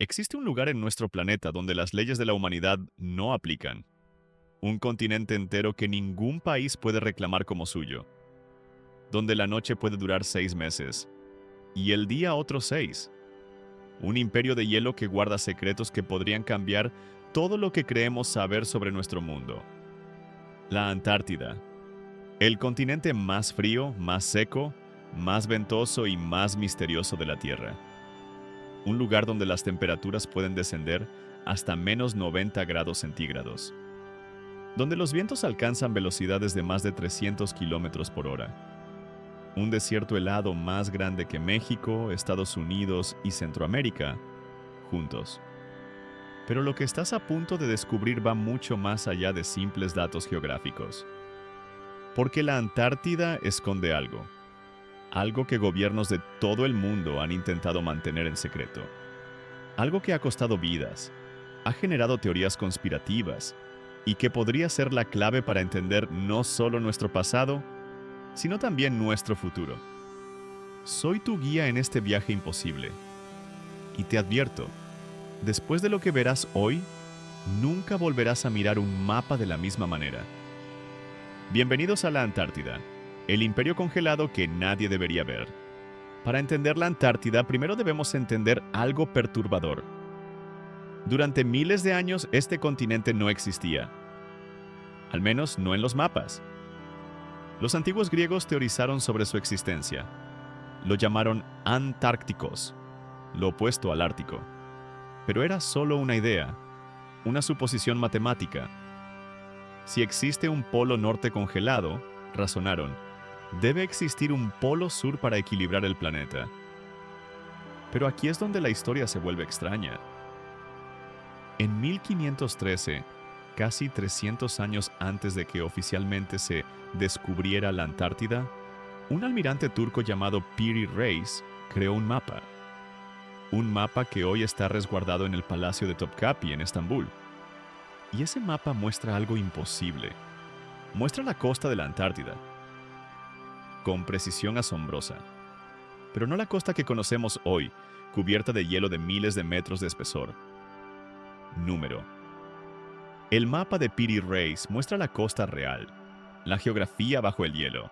Existe un lugar en nuestro planeta donde las leyes de la humanidad no aplican. Un continente entero que ningún país puede reclamar como suyo. Donde la noche puede durar 6 meses y el día otros 6. Un imperio de hielo que guarda secretos que podrían cambiar todo lo que creemos saber sobre nuestro mundo. La Antártida. El continente más frío, más seco, más ventoso y más misterioso de la Tierra. Un lugar donde las temperaturas pueden descender hasta menos 90 grados centígrados. Donde los vientos alcanzan velocidades de más de 300 kilómetros por hora. Un desierto helado más grande que México, Estados Unidos y Centroamérica, juntos. Pero lo que estás a punto de descubrir va mucho más allá de simples datos geográficos. Porque la Antártida esconde algo. Algo que gobiernos de todo el mundo han intentado mantener en secreto. Algo que ha costado vidas, ha generado teorías conspirativas y que podría ser la clave para entender no solo nuestro pasado, sino también nuestro futuro. Soy tu guía en este viaje imposible. Y te advierto, después de lo que verás hoy, nunca volverás a mirar un mapa de la misma manera. Bienvenidos a la Antártida, el imperio congelado que nadie debería ver. Para entender la Antártida, primero debemos entender algo perturbador. Durante miles de años, este continente no existía. Al menos no en los mapas. Los antiguos griegos teorizaron sobre su existencia. Lo llamaron Antárticos, lo opuesto al Ártico. Pero era solo una idea, una suposición matemática. Si existe un polo norte congelado, razonaron, debe existir un polo sur para equilibrar el planeta. Pero aquí es donde la historia se vuelve extraña. En 1513, casi 300 años antes de que oficialmente se descubriera la Antártida, un almirante turco llamado Piri Reis creó un mapa. Un mapa que hoy está resguardado en el Palacio de Topkapi en Estambul. Y ese mapa muestra algo imposible. Muestra la costa de la Antártida, con precisión asombrosa. Pero no la costa que conocemos hoy, cubierta de hielo de miles de metros de espesor. Número. El mapa de Piri Reis muestra la costa real, la geografía bajo el hielo.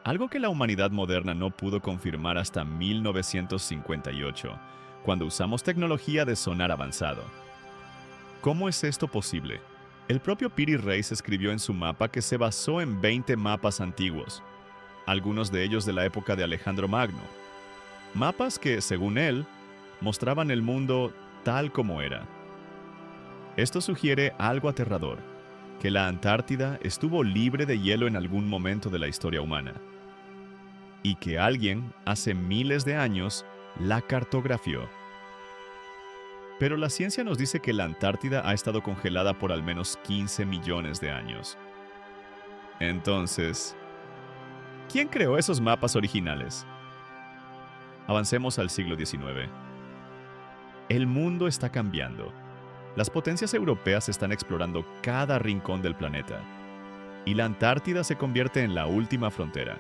Algo que la humanidad moderna no pudo confirmar hasta 1958, cuando usamos tecnología de sonar avanzado. ¿Cómo es esto posible? El propio Piri Reis escribió en su mapa que se basó en 20 mapas antiguos, algunos de ellos de la época de Alejandro Magno. Mapas que, según él, mostraban el mundo tal como era. Esto sugiere algo aterrador, que la Antártida estuvo libre de hielo en algún momento de la historia humana. Y que alguien, hace miles de años, la cartografió. Pero la ciencia nos dice que la Antártida ha estado congelada por al menos 15 millones de años. Entonces, ¿quién creó esos mapas originales? Avancemos al siglo XIX. El mundo está cambiando. Las potencias europeas están explorando cada rincón del planeta. Y la Antártida se convierte en la última frontera.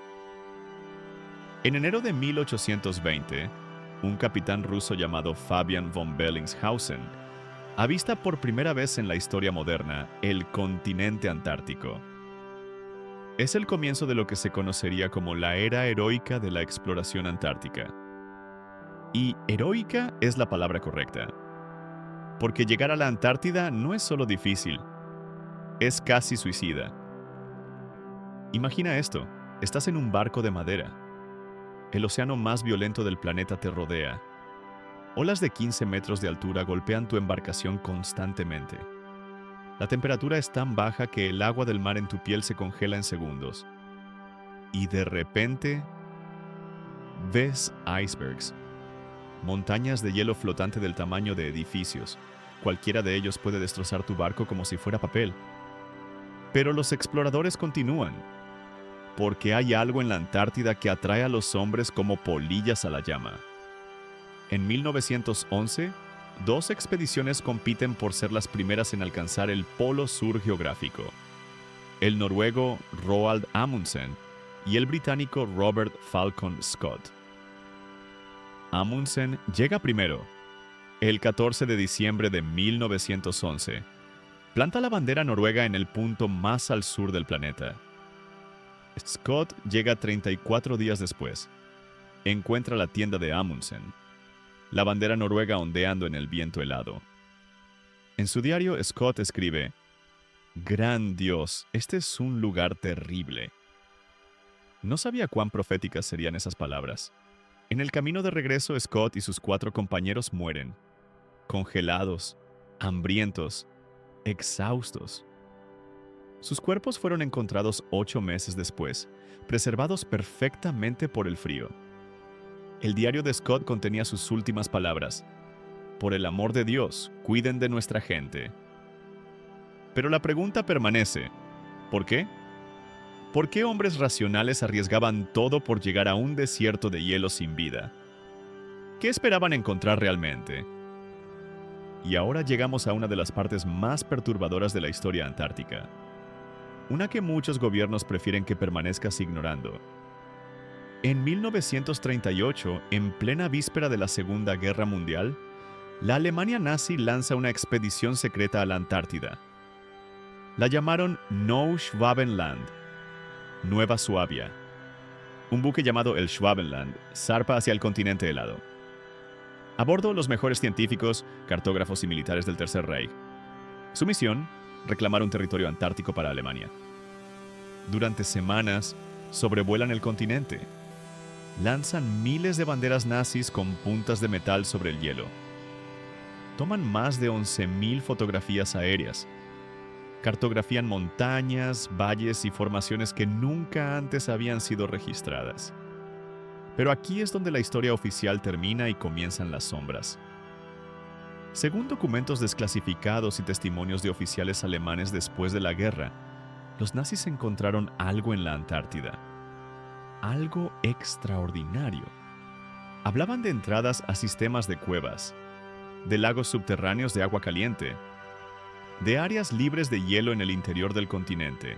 En enero de 1820, un capitán ruso llamado Fabian von Bellingshausen avista por primera vez en la historia moderna el continente antártico. Es el comienzo de lo que se conocería como la era heroica de la exploración antártica. Y heroica es la palabra correcta, porque llegar a la Antártida no es solo difícil, es casi suicida. Imagina esto, estás en un barco de madera. El océano más violento del planeta te rodea. Olas de 15 metros de altura golpean tu embarcación constantemente. La temperatura es tan baja que el agua del mar en tu piel se congela en segundos. Y de repente, ves icebergs, montañas de hielo flotante del tamaño de edificios. Cualquiera de ellos puede destrozar tu barco como si fuera papel. Pero los exploradores continúan, porque hay algo en la Antártida que atrae a los hombres como polillas a la llama. En 1911, dos expediciones compiten por ser las primeras en alcanzar el polo sur geográfico. El noruego Roald Amundsen y el británico Robert Falcon Scott. Amundsen llega primero, El 14 de diciembre de 1911, planta la bandera noruega en el punto más al sur del planeta. Scott llega 34 días después. Encuentra la tienda de Amundsen, la bandera noruega ondeando en el viento helado. En su diario, Scott escribe: «Gran Dios, este es un lugar terrible». No sabía cuán proféticas serían esas palabras. En el camino de regreso, Scott y sus 4 compañeros mueren, congelados, hambrientos, exhaustos. Sus cuerpos fueron encontrados 8 meses después, preservados perfectamente por el frío. El diario de Scott contenía sus últimas palabras: «Por el amor de Dios, cuiden de nuestra gente». Pero la pregunta permanece: ¿por qué? ¿Por qué hombres racionales arriesgaban todo por llegar a un desierto de hielo sin vida? ¿Qué esperaban encontrar realmente? Y ahora llegamos a una de las partes más perturbadoras de la historia antártica. Una que muchos gobiernos prefieren que permanezcas ignorando. En 1938, en plena víspera de la Segunda Guerra Mundial, la Alemania nazi lanza una expedición secreta a la Antártida. La llamaron Neuschwabenland, Nueva Suabia. Un buque llamado el Schwabenland zarpa hacia el continente helado. A bordo, los mejores científicos, cartógrafos y militares del Tercer Reich. Su misión: reclamar un territorio antártico para Alemania. Durante semanas, sobrevuelan el continente. Lanzan miles de banderas nazis con puntas de metal sobre el hielo. Toman más de 11.000 fotografías aéreas. Cartografían montañas, valles y formaciones que nunca antes habían sido registradas. Pero aquí es donde la historia oficial termina y comienzan las sombras. Según documentos desclasificados y testimonios de oficiales alemanes después de la guerra, los nazis encontraron algo en la Antártida. Algo extraordinario. Hablaban de entradas a sistemas de cuevas, de lagos subterráneos de agua caliente, de áreas libres de hielo en el interior del continente,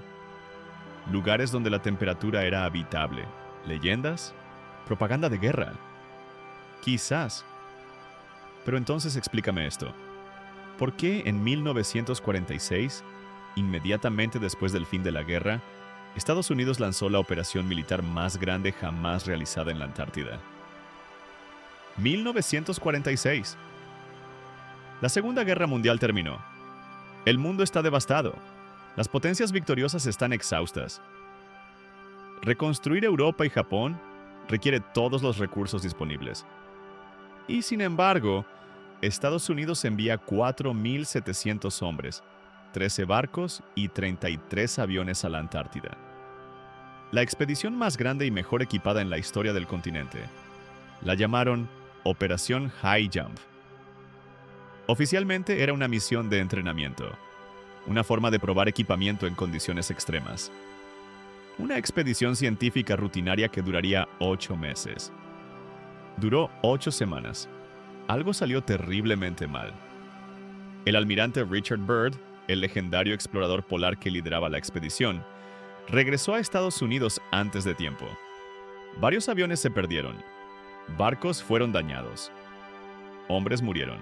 lugares donde la temperatura era habitable, leyendas, propaganda de guerra. Quizás. Pero entonces explícame esto. ¿Por qué en 1946, inmediatamente después del fin de la guerra, Estados Unidos lanzó la operación militar más grande jamás realizada en la Antártida? 1946. La Segunda Guerra Mundial terminó. El mundo está devastado. Las potencias victoriosas están exhaustas. Reconstruir Europa y Japón requiere todos los recursos disponibles. Y sin embargo, Estados Unidos envía 4.700 hombres, 13 barcos y 33 aviones a la Antártida. La expedición más grande y mejor equipada en la historia del continente. La llamaron Operación High Jump. Oficialmente era una misión de entrenamiento, una forma de probar equipamiento en condiciones extremas. Una expedición científica rutinaria que duraría 8 meses. Duró 8 semanas. Algo salió terriblemente mal. El almirante Richard Byrd, el legendario explorador polar que lideraba la expedición, regresó a Estados Unidos antes de tiempo. Varios aviones se perdieron. Barcos fueron dañados. Hombres murieron.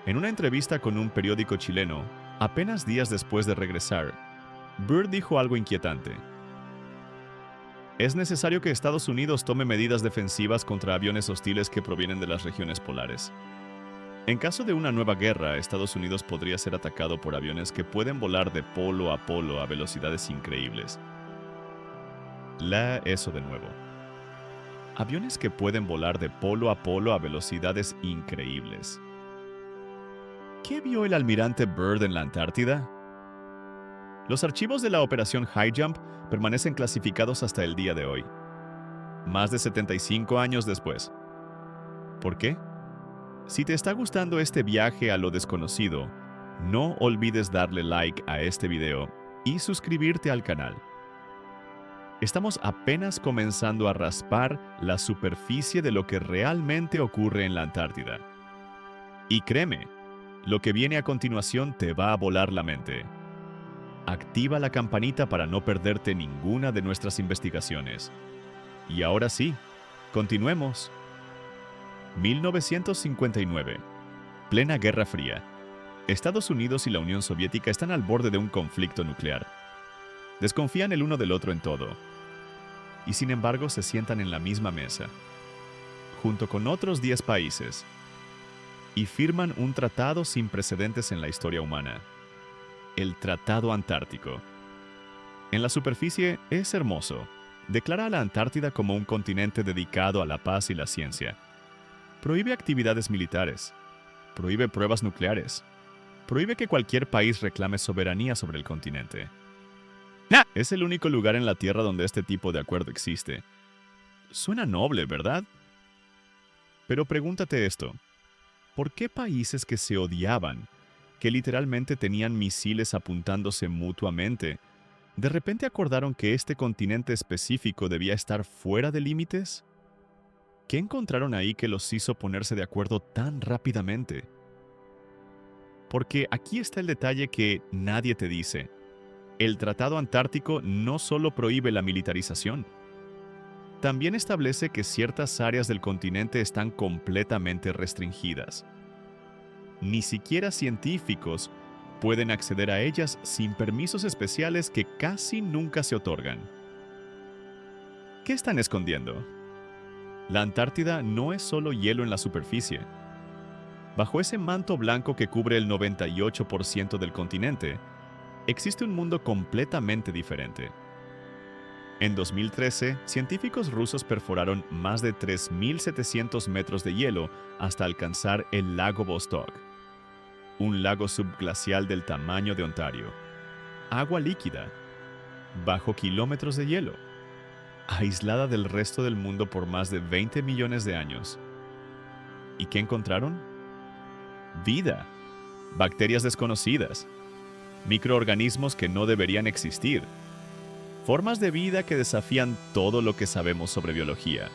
En una entrevista con un periódico chileno, apenas días después de regresar, Byrd dijo algo inquietante. Es necesario que Estados Unidos tome medidas defensivas contra aviones hostiles que provienen de las regiones polares. En caso de una nueva guerra, Estados Unidos podría ser atacado por aviones que pueden volar de polo a velocidades increíbles. Lea eso de nuevo. Aviones que pueden volar de polo a velocidades increíbles. ¿Qué vio el almirante Byrd en la Antártida? Los archivos de la operación High Jump permanecen clasificados hasta el día de hoy, más de 75 años después. ¿Por qué? Si te está gustando este viaje a lo desconocido, no olvides darle like a este video y suscribirte al canal. Estamos apenas comenzando a raspar la superficie de lo que realmente ocurre en la Antártida. Y créeme, lo que viene a continuación te va a volar la mente. Activa la campanita para no perderte ninguna de nuestras investigaciones. Y ahora sí, continuemos. 1959. Plena Guerra Fría. Estados Unidos y la Unión Soviética están al borde de un conflicto nuclear. Desconfían el uno del otro en todo. Y sin embargo se sientan en la misma mesa, junto con otros 10 países, y firman un tratado sin precedentes en la historia humana. El Tratado Antártico. En la superficie es hermoso. Declara a la Antártida como un continente dedicado a la paz y la ciencia. Prohíbe actividades militares. Prohíbe pruebas nucleares. Prohíbe que cualquier país reclame soberanía sobre el continente. Es el único lugar en la Tierra donde este tipo de acuerdo existe. Suena noble, ¿verdad? Pero pregúntate esto. ¿Por qué países que se odiaban, que literalmente tenían misiles apuntándose mutuamente, de repente acordaron que este continente específico debía estar fuera de límites? ¿Qué encontraron ahí que los hizo ponerse de acuerdo tan rápidamente? Porque aquí está el detalle que nadie te dice. El Tratado Antártico no solo prohíbe la militarización, también establece que ciertas áreas del continente están completamente restringidas. Ni siquiera científicos pueden acceder a ellas sin permisos especiales que casi nunca se otorgan. ¿Qué están escondiendo? La Antártida no es solo hielo en la superficie. Bajo ese manto blanco que cubre el 98% del continente, existe un mundo completamente diferente. En 2013, científicos rusos perforaron más de 3.700 metros de hielo hasta alcanzar el lago Vostok, un lago subglacial del tamaño de Ontario. Agua líquida, bajo kilómetros de hielo, aislada del resto del mundo por más de 20 millones de años. ¿Y qué encontraron? Vida, bacterias desconocidas, microorganismos que no deberían existir, formas de vida que desafían todo lo que sabemos sobre biología.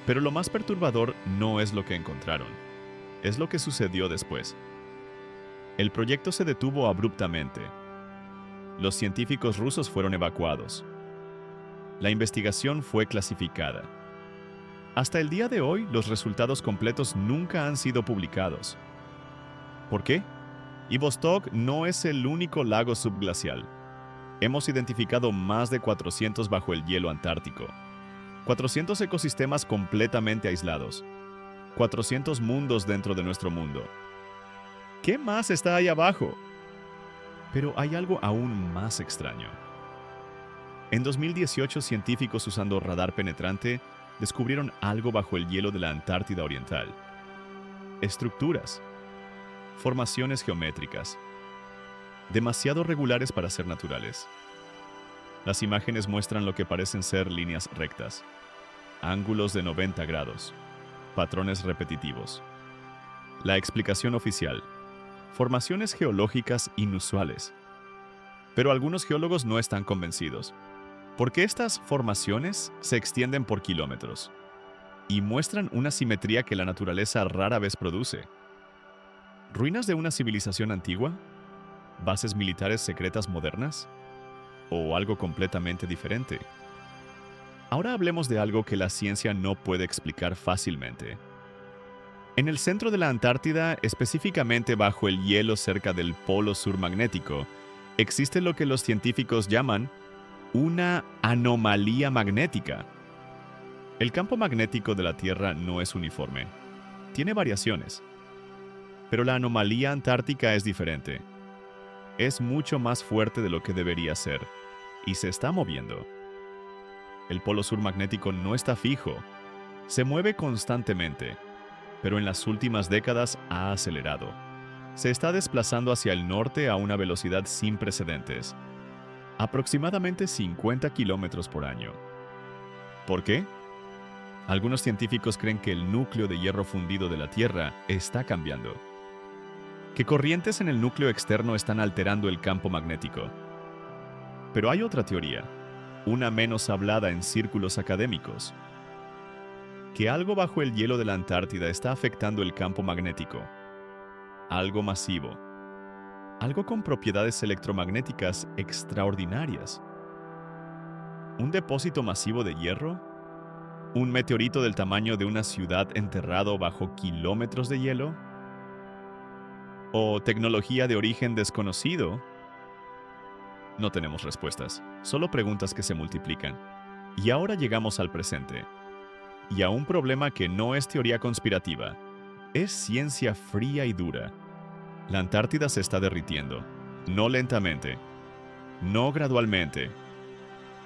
Pero lo más perturbador no es lo que encontraron, es lo que sucedió después. El proyecto se detuvo abruptamente. Los científicos rusos fueron evacuados. La investigación fue clasificada. Hasta el día de hoy, los resultados completos nunca han sido publicados. ¿Por qué? Y Vostok no es el único lago subglacial. Hemos identificado más de 400 bajo el hielo antártico. 400 ecosistemas completamente aislados. 400 mundos dentro de nuestro mundo. ¿Qué más está ahí abajo? Pero hay algo aún más extraño. En 2018, científicos usando radar penetrante descubrieron algo bajo el hielo de la Antártida Oriental. Estructuras. Formaciones geométricas. Demasiado regulares para ser naturales. Las imágenes muestran lo que parecen ser líneas rectas, ángulos de 90 grados, patrones repetitivos. La explicación oficial: formaciones geológicas inusuales. Pero algunos geólogos no están convencidos, porque estas formaciones se extienden por kilómetros y muestran una simetría que la naturaleza rara vez produce. ¿Ruinas de una civilización antigua? ¿Bases militares secretas modernas? ¿O algo completamente diferente? Ahora hablemos de algo que la ciencia no puede explicar fácilmente. En el centro de la Antártida, específicamente bajo el hielo cerca del polo sur magnético, existe lo que los científicos llaman una anomalía magnética. El campo magnético de la Tierra no es uniforme. Tiene variaciones. Pero la anomalía antártica es diferente. Es mucho más fuerte de lo que debería ser, y se está moviendo. El polo sur magnético no está fijo, se mueve constantemente, pero en las últimas décadas ha acelerado. Se está desplazando hacia el norte a una velocidad sin precedentes, aproximadamente 50 kilómetros por año. ¿Por qué? Algunos científicos creen que el núcleo de hierro fundido de la Tierra está cambiando, que corrientes en el núcleo externo están alterando el campo magnético. Pero hay otra teoría, una menos hablada en círculos académicos, que algo bajo el hielo de la Antártida está afectando el campo magnético. Algo masivo. Algo con propiedades electromagnéticas extraordinarias. ¿Un depósito masivo de hierro? ¿Un meteorito del tamaño de una ciudad enterrado bajo kilómetros de hielo? ¿O tecnología de origen desconocido? No tenemos respuestas, solo preguntas que se multiplican. Y ahora llegamos al presente. Y a un problema que no es teoría conspirativa, es ciencia fría y dura. La Antártida se está derritiendo, no lentamente, no gradualmente.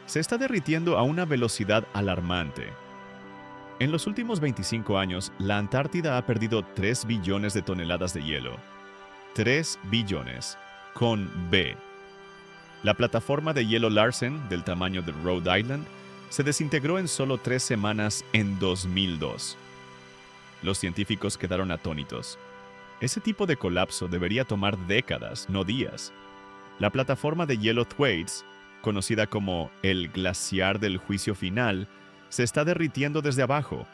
Se está derritiendo a una velocidad alarmante. En los últimos 25 años, la Antártida ha perdido 3 billones de toneladas de hielo. 3 billones, con B. La plataforma de hielo Larsen, del tamaño de Rhode Island, se desintegró en solo 3 semanas en 2002. Los científicos quedaron atónitos. Ese tipo de colapso debería tomar décadas, no días. La plataforma de hielo Thwaites, conocida como el glaciar del juicio final, se está derritiendo desde abajo.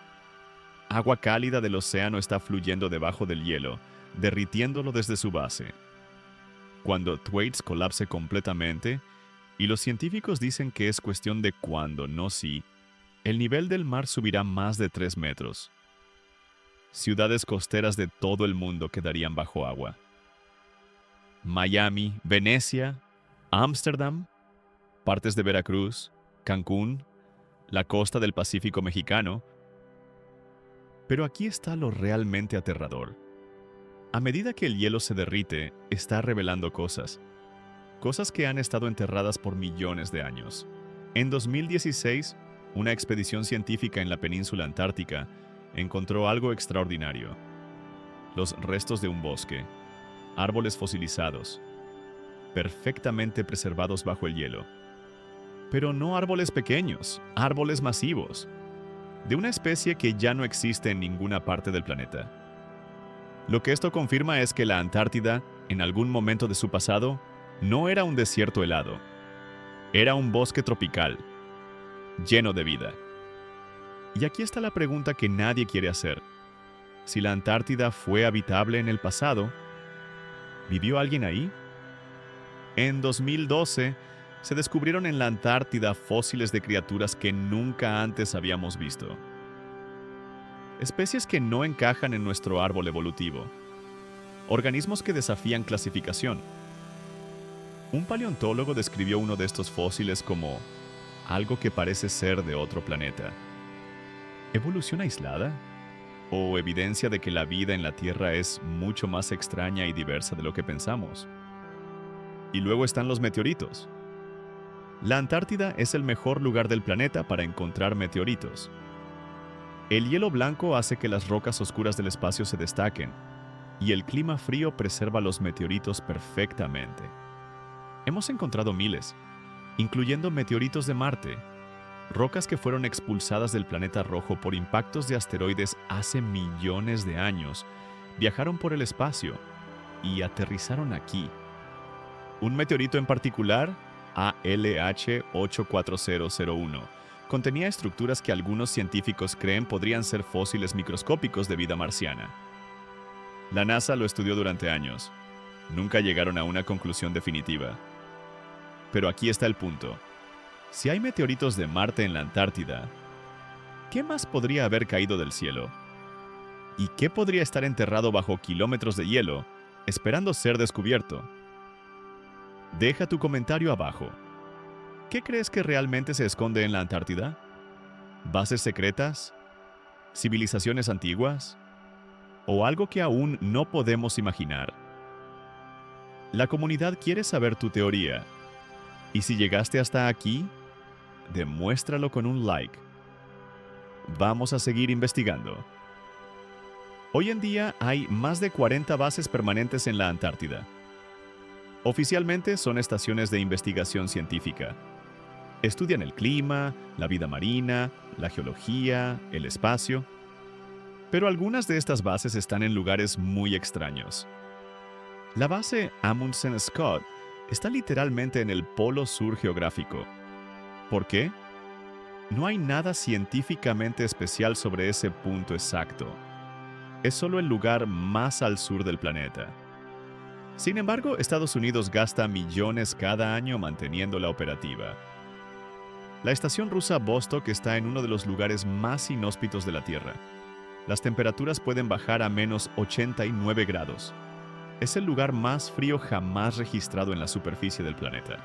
Agua cálida del océano está fluyendo debajo del hielo, derritiéndolo desde su base. Cuando Thwaites colapse completamente, y los científicos dicen que es cuestión de cuándo, no si, el nivel del mar subirá más de 3 metros. Ciudades costeras de todo el mundo quedarían bajo agua. Miami, Venecia, Ámsterdam, partes de Veracruz, Cancún, la costa del Pacífico mexicano. Pero aquí está lo realmente aterrador. A medida que el hielo se derrite, está revelando cosas que han estado enterradas por millones de años. En 2016, una expedición científica en la península antártica encontró algo extraordinario. Los restos de un bosque, árboles fosilizados, perfectamente preservados bajo el hielo. Pero no árboles pequeños, árboles masivos, de una especie que ya no existe en ninguna parte del planeta. Lo que esto confirma es que la Antártida, en algún momento de su pasado, no era un desierto helado. Era un bosque tropical, lleno de vida. Y aquí está la pregunta que nadie quiere hacer. Si la Antártida fue habitable en el pasado, ¿vivió alguien ahí? En 2012, se descubrieron en la Antártida fósiles de criaturas que nunca antes habíamos visto. Especies que no encajan en nuestro árbol evolutivo. Organismos que desafían clasificación. Un paleontólogo describió uno de estos fósiles como algo que parece ser de otro planeta. ¿Evolución aislada? ¿O evidencia de que la vida en la Tierra es mucho más extraña y diversa de lo que pensamos? Y luego están los meteoritos. La Antártida es el mejor lugar del planeta para encontrar meteoritos. El hielo blanco hace que las rocas oscuras del espacio se destaquen, y el clima frío preserva los meteoritos perfectamente. Hemos encontrado miles, incluyendo meteoritos de Marte, rocas que fueron expulsadas del planeta rojo por impactos de asteroides hace millones de años, viajaron por el espacio y aterrizaron aquí. Un meteorito en particular, ALH 84001, contenía estructuras que algunos científicos creen podrían ser fósiles microscópicos de vida marciana. La NASA lo estudió durante años. Nunca llegaron a una conclusión definitiva. Pero aquí está el punto. Si hay meteoritos de Marte en la Antártida, ¿qué más podría haber caído del cielo? ¿Y qué podría estar enterrado bajo kilómetros de hielo, esperando ser descubierto? Deja tu comentario abajo. ¿Qué crees que realmente se esconde en la Antártida? ¿Bases secretas? ¿Civilizaciones antiguas? ¿O algo que aún no podemos imaginar? La comunidad quiere saber tu teoría. Y si llegaste hasta aquí, demuéstralo con un like. Vamos a seguir investigando. Hoy en día hay más de 40 bases permanentes en la Antártida. Oficialmente son estaciones de investigación científica. Estudian el clima, la vida marina, la geología, el espacio. Pero algunas de estas bases están en lugares muy extraños. La base Amundsen Scott está literalmente en el polo sur geográfico. ¿Por qué? No hay nada científicamente especial sobre ese punto exacto. Es solo el lugar más al sur del planeta. Sin embargo, Estados Unidos gasta millones cada año manteniéndola operativa. La estación rusa Vostok está en uno de los lugares más inhóspitos de la Tierra. Las temperaturas pueden bajar a menos 89 grados. Es el lugar más frío jamás registrado en la superficie del planeta.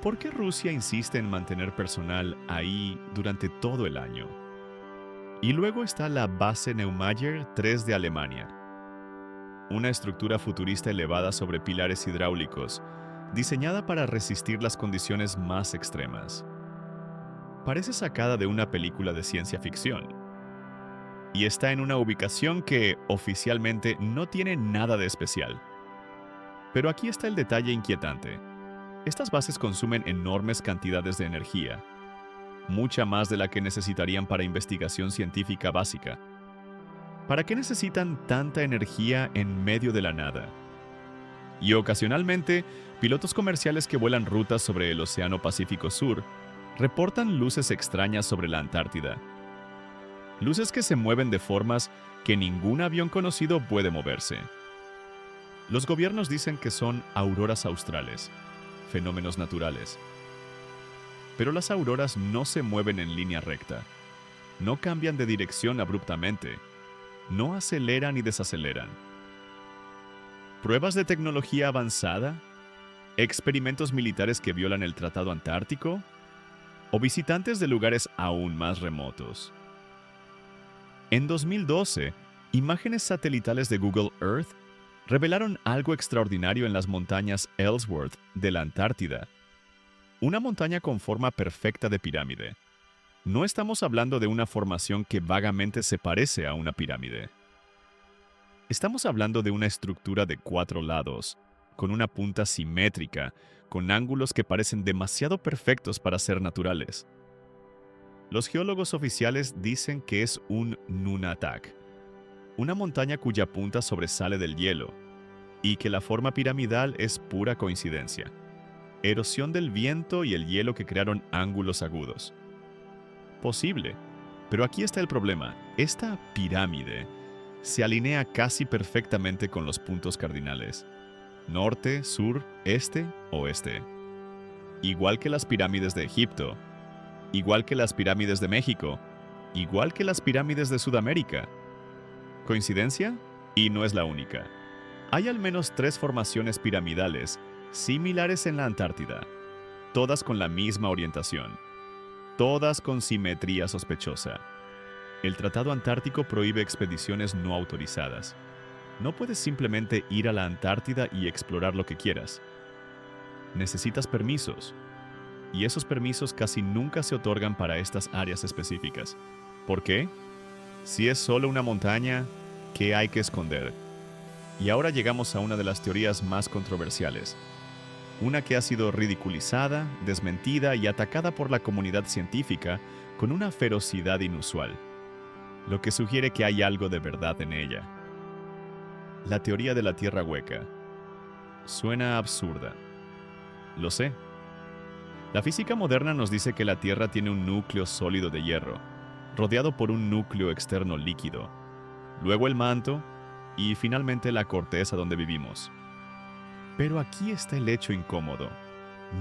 ¿Por qué Rusia insiste en mantener personal ahí durante todo el año? Y luego está la base Neumayer 3 de Alemania, una estructura futurista elevada sobre pilares hidráulicos, diseñada para resistir las condiciones más extremas. Parece sacada de una película de ciencia ficción, y está en una ubicación que oficialmente no tiene nada de especial. Pero aquí está el detalle inquietante. Estas bases consumen enormes cantidades de energía, mucha más de la que necesitarían para investigación científica básica. ¿Para qué necesitan tanta energía en medio de la nada? Y ocasionalmente, pilotos comerciales que vuelan rutas sobre el Océano Pacífico Sur reportan luces extrañas sobre la Antártida. Luces que se mueven de formas que ningún avión conocido puede moverse. Los gobiernos dicen que son auroras australes, fenómenos naturales. Pero las auroras no se mueven en línea recta, no cambian de dirección abruptamente, no aceleran ni desaceleran. ¿Pruebas de tecnología avanzada? ¿Experimentos militares que violan el Tratado Antártico? ¿O visitantes de lugares aún más remotos? En 2012, imágenes satelitales de Google Earth revelaron algo extraordinario en las montañas Ellsworth de la Antártida. Una montaña con forma perfecta de pirámide. No estamos hablando de una formación que vagamente se parece a una pirámide. Estamos hablando de una estructura de 4 lados, con una punta simétrica, con ángulos que parecen demasiado perfectos para ser naturales. Los geólogos oficiales dicen que es un nunatak, una montaña cuya punta sobresale del hielo, y que la forma piramidal es pura coincidencia. Erosión del viento y el hielo que crearon ángulos agudos. Posible, pero aquí está el problema. Esta pirámide se alinea casi perfectamente con los puntos cardinales: norte, sur, este, oeste. Igual que las pirámides de Egipto, igual que las pirámides de México, igual que las pirámides de Sudamérica. ¿Coincidencia? Y no es la única. Hay al menos 3 formaciones piramidales similares en la Antártida, todas con la misma orientación, todas con simetría sospechosa. El Tratado Antártico prohíbe expediciones no autorizadas. No puedes simplemente ir a la Antártida y explorar lo que quieras. Necesitas permisos, y esos permisos casi nunca se otorgan para estas áreas específicas. ¿Por qué? Si es solo una montaña, ¿qué hay que esconder? Y ahora llegamos a una de las teorías más controversiales. Una que ha sido ridiculizada, desmentida y atacada por la comunidad científica con una ferocidad inusual, lo que sugiere que hay algo de verdad en ella. La teoría de la Tierra hueca. Suena absurda. Lo sé. La física moderna nos dice que la Tierra tiene un núcleo sólido de hierro, rodeado por un núcleo externo líquido, luego el manto y finalmente la corteza donde vivimos. Pero aquí está el hecho incómodo.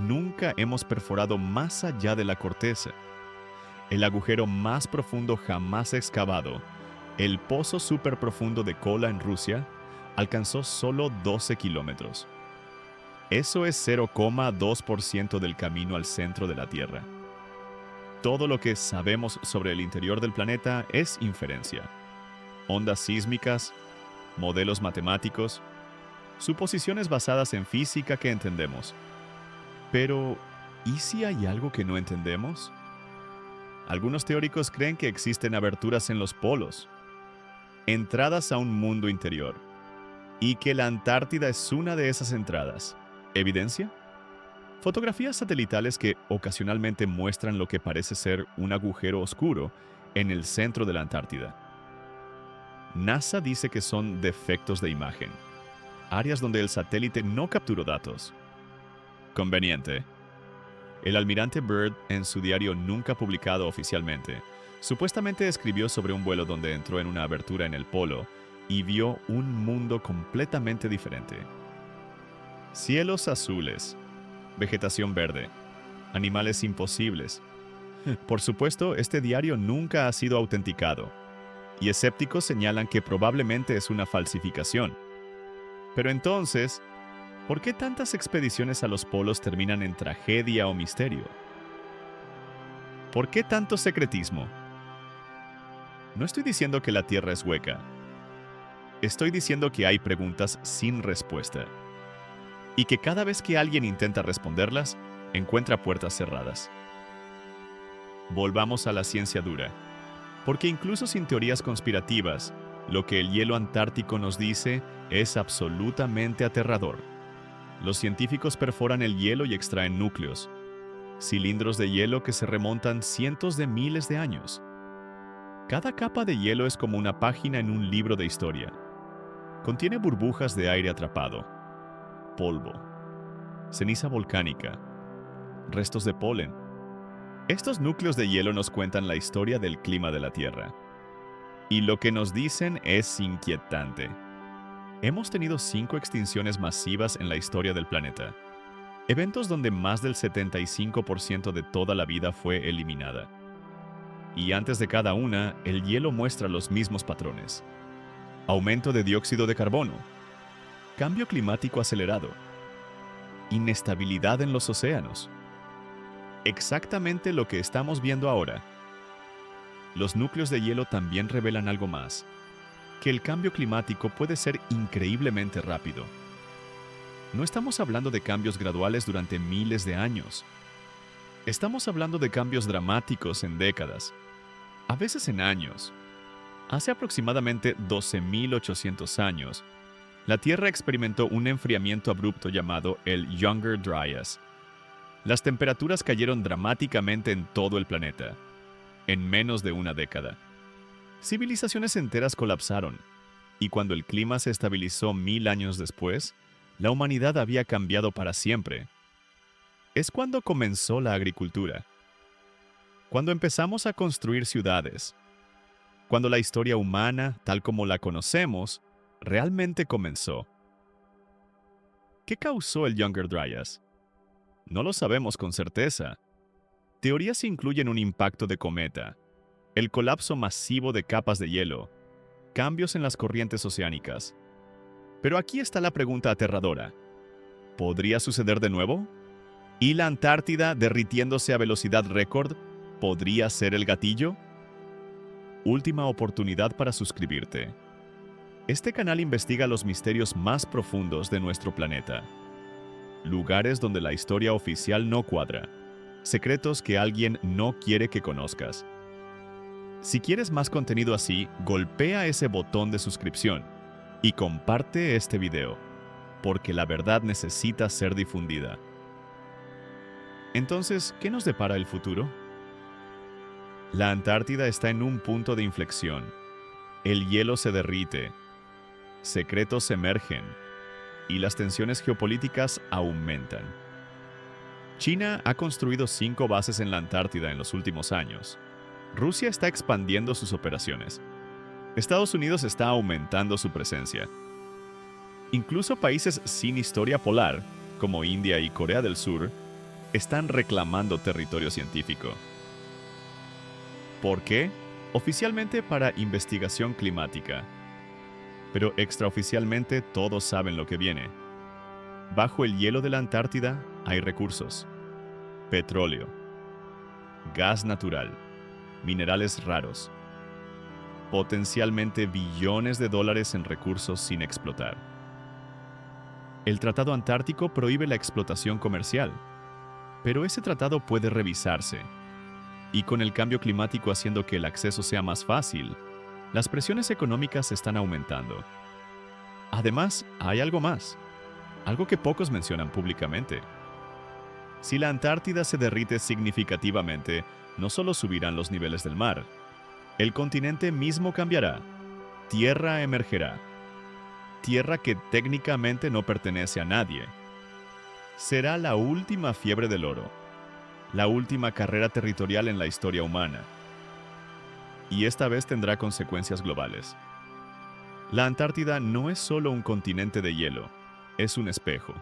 Nunca hemos perforado más allá de la corteza. El agujero más profundo jamás excavado, el pozo superprofundo de Kola en Rusia, alcanzó solo 12 kilómetros. Eso es 0,2% del camino al centro de la Tierra. Todo lo que sabemos sobre el interior del planeta es inferencia. Ondas sísmicas, modelos matemáticos, suposiciones basadas en física que entendemos. Pero, ¿y si hay algo que no entendemos? Algunos teóricos creen que existen aberturas en los polos, entradas a un mundo interior, y que la Antártida es una de esas entradas. ¿Evidencia? Fotografías satelitales que ocasionalmente muestran lo que parece ser un agujero oscuro en el centro de la Antártida. NASA dice que son defectos de imagen, áreas donde el satélite no capturó datos. Conveniente. El almirante Byrd, en su diario nunca publicado oficialmente, supuestamente escribió sobre un vuelo donde entró en una abertura en el polo y vio un mundo completamente diferente. Cielos azules, vegetación verde, animales imposibles. Por supuesto, este diario nunca ha sido autenticado, y escépticos señalan que probablemente es una falsificación. Pero entonces, ¿por qué tantas expediciones a los polos terminan en tragedia o misterio? ¿Por qué tanto secretismo? No estoy diciendo que la Tierra es hueca. Estoy diciendo que hay preguntas sin respuesta. Y que cada vez que alguien intenta responderlas, encuentra puertas cerradas. Volvamos a la ciencia dura. Porque incluso sin teorías conspirativas, lo que el hielo antártico nos dice es absolutamente aterrador. Los científicos perforan el hielo y extraen núcleos, cilindros de hielo que se remontan cientos de miles de años. Cada capa de hielo es como una página en un libro de historia. Contiene burbujas de aire atrapado, polvo, ceniza volcánica, restos de polen. Estos núcleos de hielo nos cuentan la historia del clima de la Tierra. Y lo que nos dicen es inquietante. Hemos tenido 5 extinciones masivas en la historia del planeta. Eventos donde más del 75% de toda la vida fue eliminada. Y antes de cada una, el hielo muestra los mismos patrones. Aumento de dióxido de carbono, cambio climático acelerado, inestabilidad en los océanos. Exactamente lo que estamos viendo ahora. Los núcleos de hielo también revelan algo más, que el cambio climático puede ser increíblemente rápido. No estamos hablando de cambios graduales durante miles de años. Estamos hablando de cambios dramáticos en décadas, a veces en años. Hace aproximadamente 12.800 años, la Tierra experimentó un enfriamiento abrupto llamado el Younger Dryas. Las temperaturas cayeron dramáticamente en todo el planeta, en menos de una década. Civilizaciones enteras colapsaron, y cuando el clima se estabilizó 1000 años después, la humanidad había cambiado para siempre. Es cuando comenzó la agricultura, cuando empezamos a construir ciudades, cuando la historia humana, tal como la conocemos, realmente comenzó. ¿Qué causó el Younger Dryas? No lo sabemos con certeza. Teorías incluyen un impacto de cometa, el colapso masivo de capas de hielo, cambios en las corrientes oceánicas. Pero aquí está la pregunta aterradora. ¿Podría suceder de nuevo? ¿Y la Antártida derritiéndose a velocidad récord podría ser el gatillo? Última oportunidad para suscribirte. Este canal investiga los misterios más profundos de nuestro planeta. Lugares donde la historia oficial no cuadra. Secretos que alguien no quiere que conozcas. Si quieres más contenido así, golpea ese botón de suscripción y comparte este video, porque la verdad necesita ser difundida. Entonces, ¿qué nos depara el futuro? La Antártida está en un punto de inflexión. El hielo se derrite, secretos emergen y las tensiones geopolíticas aumentan. China ha construido 5 bases en la Antártida en los últimos años. Rusia está expandiendo sus operaciones. Estados Unidos está aumentando su presencia. Incluso países sin historia polar, como India y Corea del Sur, están reclamando territorio científico. ¿Por qué? Oficialmente para investigación climática. Pero extraoficialmente todos saben lo que viene. Bajo el hielo de la Antártida hay recursos. Petróleo, gas natural, minerales raros. Potencialmente billones de dólares en recursos sin explotar. El Tratado Antártico prohíbe la explotación comercial, pero ese tratado puede revisarse. Y con el cambio climático haciendo que el acceso sea más fácil, las presiones económicas están aumentando. Además, hay algo más, algo que pocos mencionan públicamente. Si la Antártida se derrite significativamente, no solo subirán los niveles del mar, el continente mismo cambiará, tierra emergerá, tierra que técnicamente no pertenece a nadie. Será la última fiebre del oro, la última carrera territorial en la historia humana. Y esta vez tendrá consecuencias globales. La Antártida no es solo un continente de hielo, es un espejo.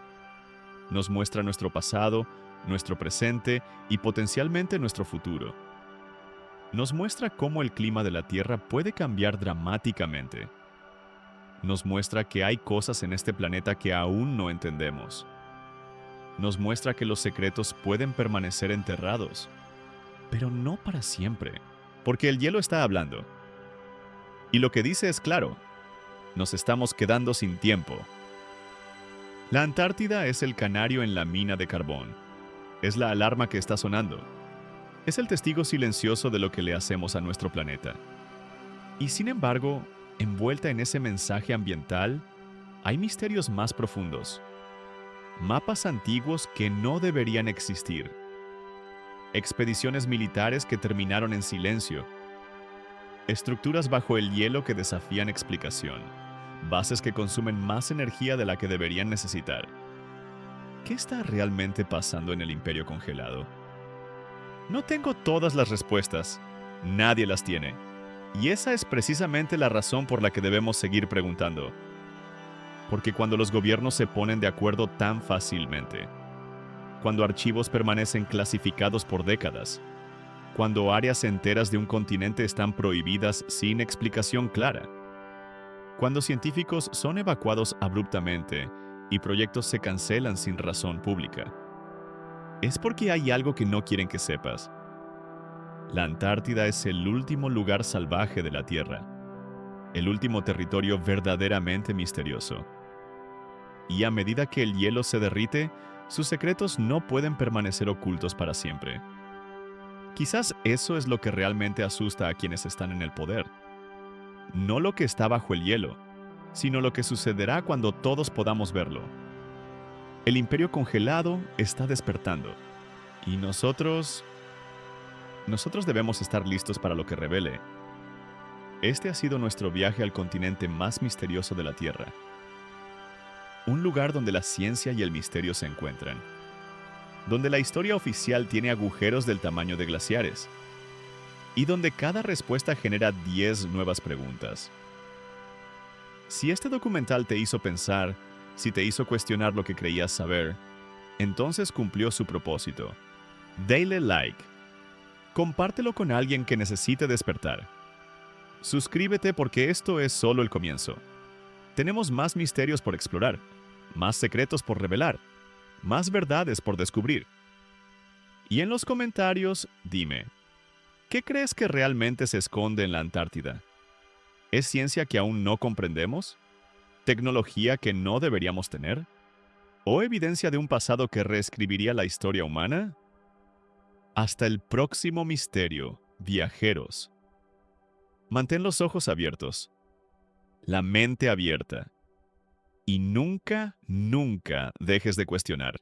Nos muestra nuestro pasado nuestro presente y potencialmente nuestro futuro. Nos muestra cómo el clima de la Tierra puede cambiar dramáticamente. Nos muestra que hay cosas en este planeta que aún no entendemos. Nos muestra que los secretos pueden permanecer enterrados, pero no para siempre, porque el hielo está hablando. Y lo que dice es claro, nos estamos quedando sin tiempo. La Antártida es el canario en la mina de carbón. Es la alarma que está sonando. Es el testigo silencioso de lo que le hacemos a nuestro planeta. Y sin embargo, envuelta en ese mensaje ambiental, hay misterios más profundos. Mapas antiguos que no deberían existir. Expediciones militares que terminaron en silencio. Estructuras bajo el hielo que desafían explicación. Bases que consumen más energía de la que deberían necesitar. ¿Qué está realmente pasando en el imperio congelado? No tengo todas las respuestas. Nadie las tiene. Y esa es precisamente la razón por la que debemos seguir preguntando. Porque cuando los gobiernos se ponen de acuerdo tan fácilmente, cuando archivos permanecen clasificados por décadas, cuando áreas enteras de un continente están prohibidas sin explicación clara, cuando científicos son evacuados abruptamente y proyectos se cancelan sin razón pública, es porque hay algo que no quieren que sepas. La Antártida es el último lugar salvaje de la Tierra, el último territorio verdaderamente misterioso. Y a medida que el hielo se derrite, sus secretos no pueden permanecer ocultos para siempre. Quizás eso es lo que realmente asusta a quienes están en el poder. No lo que está bajo el hielo, sino lo que sucederá cuando todos podamos verlo. El imperio congelado está despertando, y nosotros debemos estar listos para lo que revele. Este ha sido nuestro viaje al continente más misterioso de la Tierra. Un lugar donde la ciencia y el misterio se encuentran. Donde la historia oficial tiene agujeros del tamaño de glaciares. Y donde cada respuesta genera 10 nuevas preguntas. Si este documental te hizo pensar, si te hizo cuestionar lo que creías saber, entonces cumplió su propósito. Dale like. Compártelo con alguien que necesite despertar. Suscríbete porque esto es solo el comienzo. Tenemos más misterios por explorar, más secretos por revelar, más verdades por descubrir. Y en los comentarios, dime, ¿qué crees que realmente se esconde en la Antártida? ¿Es ciencia que aún no comprendemos? ¿Tecnología que no deberíamos tener? ¿O evidencia de un pasado que reescribiría la historia humana? Hasta el próximo misterio, viajeros. Mantén los ojos abiertos, la mente abierta, y nunca, nunca dejes de cuestionar.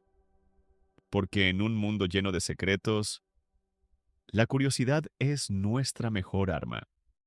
Porque en un mundo lleno de secretos, la curiosidad es nuestra mejor arma.